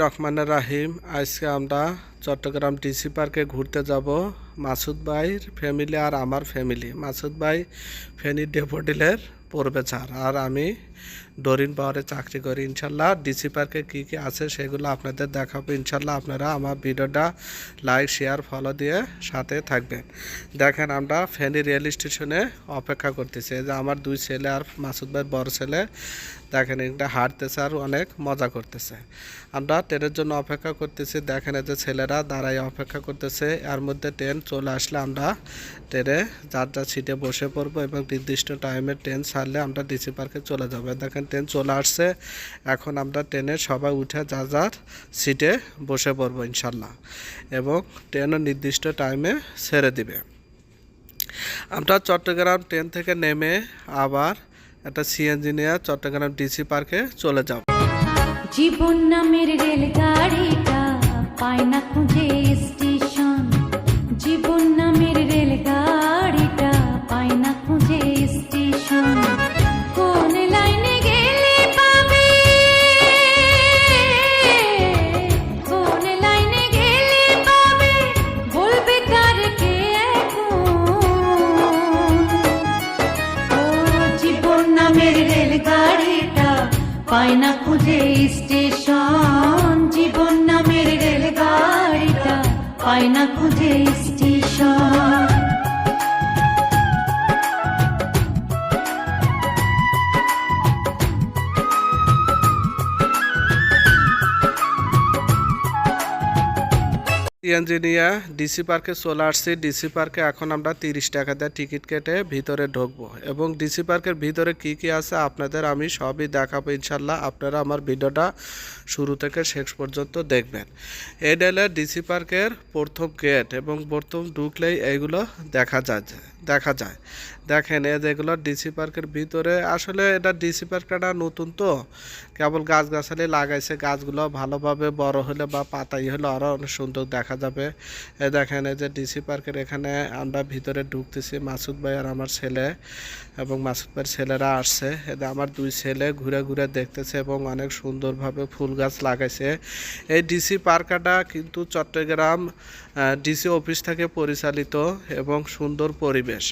রহমানুর রাহিম। আজকে আমরা চট্টগ্রাম ডিসি পার্কে ঘুরতে যাব। মাসুদ ভাইয়ের ফ্যামিলি আর আমার ফ্যামিলি। মাসুদ ভাই ফেনী ডেফোডিলের প্রবেচার, আর আমি ডরিন পাওয়ারে চাকরি করি। ইনশাল্লাহ ডিসি পার্কে কী কী আছে সেগুলো আপনাদের দেখাবো। ইনশাল্লাহ আপনারা আমার ভিডিওটা লাইক শেয়ার ফলো দিয়ে সাথে থাকবেন। দেখেন আমরা ফেনী রেল স্টেশনে অপেক্ষা করতেছি। এই যে আমার দুই ছেলে আর মাসুদ ভাইয়ের বড় ছেলে দেখেন এটা হাঁটতেছে আর অনেক মজা করতেছে। আমরা ট্রেনের জন্য অপেক্ষা করতেছি। দেখেন এই যে ছেলেরা দাঁড়ায় অপেক্ষা করতেছে। এর মধ্যে ট্রেন চলে আসলে আমরা ট্রেনে যার যার সিটে বসে পড়বো এবং নির্দিষ্ট টাইমে ট্রেন ছাড়লে আমরা ডিসি পার্কে চলে যাবো। দেখেন ট্রেন চলে আসছে। এখন আমরা ট্রেনে সবাই উঠে যার যার সিটে বসে পড়বো ইনশাল্লাহ, এবং ট্রেনও নির্দিষ্ট টাইমে ছেড়ে দিবে। আমরা চট্টগ্রাম ট্রেন থেকে নেমে আবার একটা সিএনজি নিয়ে চট্টগ্রাম ডিসি পার্কে চলে যাব। জীবন নামের রেলগাড়িটা পায় না খুঁজে স্টেশন, জীবন নামের রেলগাড়িটা পায় না খুঁজে স্টেশন। কোন লাইনে গেলে পাবে, কোন লাইনে গেলে পাবে, বলবে কার কে এখন। ও জীবন নামের রেলগাড়িটা পায় না খুঁজে স্টেশন, জীবন নামের রেলগাড়িটা পায় না খুঁজে স্টেশন। সিএনজি নিয়ে ডিসি পার্কে চলে আসছি। ডিসি পার্কে এখন আমরা 30 টাকা দিয়ে টিকিট কেটে ভিতরে ঢুকবো, এবং ডিসি পার্কের ভিতরে কি কি আছে আপনাদের আমি সবই দেখাবো ইনশাল্লাহ। আপনারা আমার ভিডিওটা শুরু থেকে শেষ পর্যন্ত দেখবেন। এই হলো ডিসি পার্কের প্রথম গেট, এবং প্রথম ঢুকলেই এইগুলো দেখা যায়। দেখেন এই যেগুলো ডিসি পার্কের ভিতরে। আসলে এটা ডিসি পার্কটা নতুন তো, কেবল গাছগাছালি লাগাইছে। গাছগুলো ভালোভাবে বড় হলে বা পাতাই হলে আরও অনেক সুন্দর দেখা যাবে। এই দেখেন এই যে ডিসি পার্কের এখানে আমরা ভিতরে ঢুকতেছি। মাসুদ ভাই আর আমার ছেলে এবং মাসুদ ভাইয়ের ছেলেরা আসছে। এদের আমার দুই ছেলে ঘুরে ঘুরে দেখতেছে এবং অনেক সুন্দরভাবে ফুল গাছ লাগাইছে। এই ডিসি পার্কটা কিন্তু চট্টগ্রাম ডিসি অফিস থেকে পরিচালিত এবং সুন্দর পরিবেশ।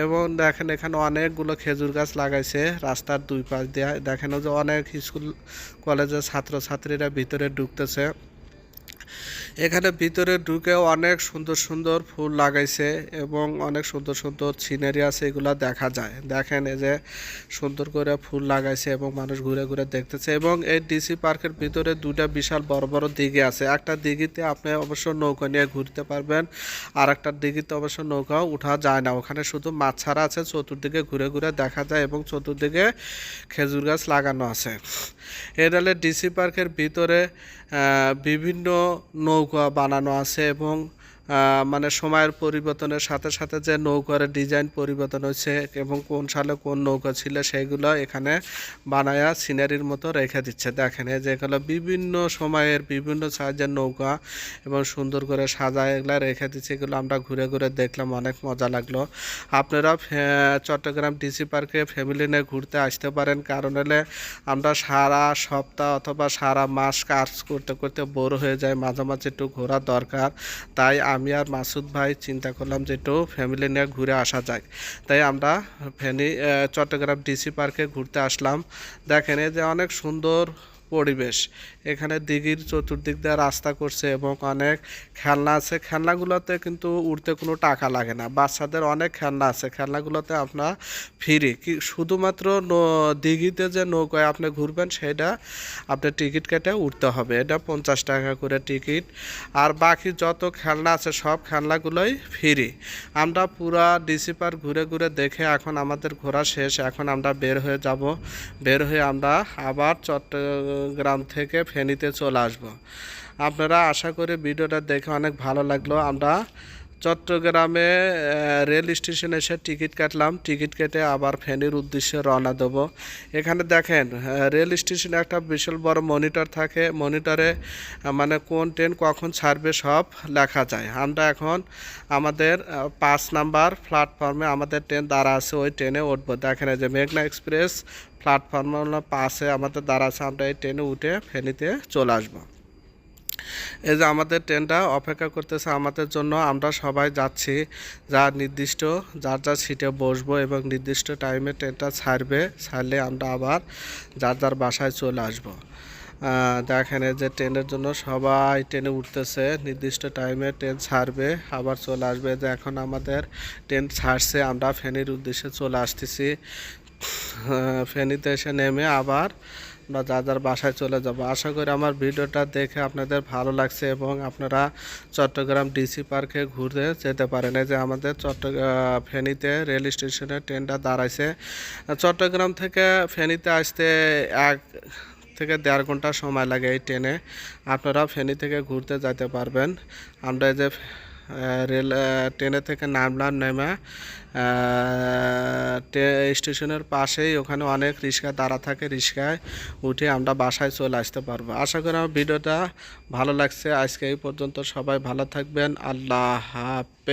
এবং দেখেন এখানে অনেকগুলো খেজুর গাছ লাগাইছে রাস্তার দুই পাশ দিয়ে। দেখেন যে অনেক স্কুল কলেজের ছাত্রছাত্রীরা ভিতরে ঢুকতেছে। এখানে ভিতরে ঢুকেও অনেক সুন্দর সুন্দর ফুল লাগাইছে এবং অনেক সুন্দর সুন্দর সিনারি আছে, এগুলো দেখা যায়। দেখেন এই যে সুন্দর করে ফুল লাগাইছে এবং মানুষ ঘুরে ঘুরে দেখতেছে। এবং এই ডিসি পার্কের ভিতরে দুটা বিশাল বড় বড় দিঘি আছে। একটা দিঘিতে আপনি অবশ্য নৌকা নিয়ে ঘুরতে পারবেন, আর একটা দিঘিতে অবশ্য নৌকাও উঠা যায় না। ওখানে শুধু মাছ ছাড়া আছে, চতুর্দিকে ঘুরে ঘুরে দেখা যায় এবং চতুর্দিকে খেজুর গাছ লাগানো আছে। এটা হলে ডিসি পার্কের ভিতরে বিভিন্ন নৌকা বানানো আছে, এবং মানে সময়ের পরিবর্তনের সাথে সাথে যে নৌকার ডিজাইন পরিবর্তন হয়েছে এবং কোন সালে কোন নৌকা ছিল সেইগুলো এখানে বানায়া সিনারির মতো রেখে দিচ্ছে। দেখেন এই যেগুলো বিভিন্ন সময়ের বিভিন্ন সাইজের নৌকা এবং সুন্দর করে সাজায় এগুলো রেখে দিচ্ছে। এগুলো আমরা ঘুরে ঘুরে দেখলাম, অনেক মজা লাগলো। আপনারা চট্টগ্রাম ডিসি পার্কে ফ্যামিলি নিয়ে ঘুরতে আসতে পারেন, কারণ হলে আমরা সারা সপ্তাহ অথবা সারা মাস কাজ করতে করতে বোর হয়ে যায়, মাঝে মাঝে একটু ঘোরা দরকার। তাই আমি আর মাসুদ ভাই চিন্তা করলাম যে একটু ফ্যামিলি নিয়ে ঘুরে আসা যায়। তাই আমরা চট্টগ্রাম ডিসি পার্কে ঘুরতে আসলাম। দেখেন এই যে অনেক সুন্দর পরিবেশ। এখানে দিঘির চতুর্দিক দিয়ে রাস্তা করছে এবং অনেক খেলনা আছে। খেলনাগুলোতে কিন্তু উঠতে কোনো টাকা লাগে না। বাচ্চাদের অনেক খেলনা আছে, খেলনাগুলোতে আপনার ফ্রি। কি শুধুমাত্র দিঘিতে যে নৌকায় আপনি ঘুরবেন সেটা আপনি টিকিট কেটে উঠতে হবে, এটা 50 টাকা করে টিকিট। আর বাকি যত খেলনা আছে সব খেলনাগুলোই ফ্রি। আমরা পুরা ডিসি পার্ক ঘুরে ঘুরে দেখে এখন আমাদের ঘোরা শেষ। এখন আমরা বের হয়ে যাব। বের হয়ে আমরা আবার চট্টগ্রাম থেকে ফেনীতে চলে আসব। আপনারা আশা করি ভিডিওটা দেখে অনেক ভালো লাগলো। আমরা চট্টগ্রামে রেল স্টেশনে এসে টিকিট কাটলাম। টিকিট কেটে আবার ফেনীর উদ্দেশ্যে রওনা দেব। এখানে দেখেন রেল স্টেশনে একটা বিশাল বড় মনিটর থাকে। মনিটরে মানে কোন ট্রেন কখন ছাড়বে সব লেখা যায়। আমরা এখন আমাদের 5 নাম্বার প্ল্যাটফর্মে আমাদের ট্রেন দাঁড়া আছে, ওই ট্রেনে উঠবো। দেখেন যে মেঘনা এক্সপ্রেস প্ল্যাটফর্ম 5-এ আমাদের দাঁড়া আছে। আমরা এই ট্রেনে উঠে ফেনীতে চলে আসবো। এই যে আমাদের ট্রেনটা অপেক্ষা করতেছে আমাদের জন্য, আমরা সবাই যাচ্ছি যার নির্দিষ্ট যার যার সিটে বসবো এবং নির্দিষ্ট টাইমে ট্রেনটা ছাড়লে আমরা আবার যার যার বাসায় চলে আসবো। দেখেন এই যে ট্রেনের জন্য সবাই ট্রেনে উঠতেছে, নির্দিষ্ট টাইমে ট্রেন ছাড়বে আবার চলে আসবে। যে এখন আমাদের ট্রেন ছাড়ছে, আমরা ফেনীর উদ্দেশ্যে চলে আসতেছি। ফেনীতে এসে নেমে আবার আমরা যার যার বাসায় চলে যাব। আশা করি আমার ভিডিওটা দেখে আপনাদের ভালো লাগছে এবং আপনারা চট্টগ্রাম ডিসি পার্কে ঘুরে যেতে পারেন। এই যে আমাদের ফেনীতে রেল স্টেশনে ট্রেনটা দাঁড়াইছে। চট্টগ্রাম থেকে ফেনীতে আসতে 1 থেকে 1.5 ঘন্টা সময় লাগে এই ট্রেনে। আপনারা ফেনী থেকে ঘুরতে যেতে পারবেন। আমরা এই যে ট্রেনে থেকে নামলাম, নেমে স্টেশনের পাশেই ওখানে অনেক রিক্সা দাঁড়া থাকে, রিক্সায় উঠে আমরা বাসায় চলে আসতে পারবো। আশা করি আমার ভিডিওটা ভালো লাগছে। আজকে এই পর্যন্ত, সবাই ভালো থাকবেন। আল্লাহ হাফেজ।